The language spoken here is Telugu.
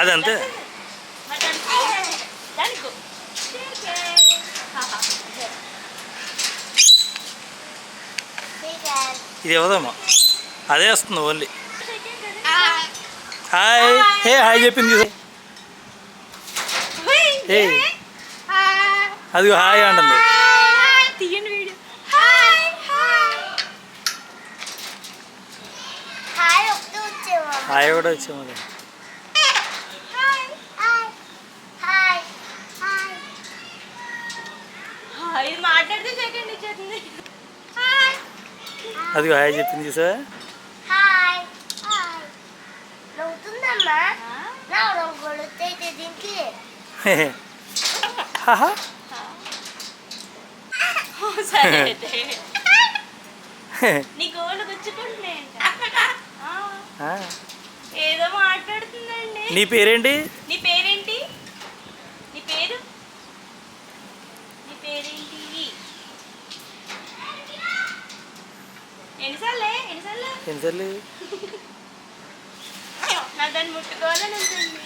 అదంతే. ఇది ఇవ్వదమ్మా, అదే వస్తుంది ఓన్లీ. హాయ్, హే హాయ్ చెప్పింది. ఏ అది హాయ్ అంటుంది. హాయ్ కూడా వచ్చాము. అది హాయ్ చెప్పింది చూసా. ఏదో మాట్లాడుతుందండి. నీ పేరేంటి? నీ పేరేంటి? నీ పేరు? నీ పేరేంటి? ఎన్నిసార్లు ఎన్నిసార్లు నా దాన్ని ముట్టుకోవాలని ఉంటుంది.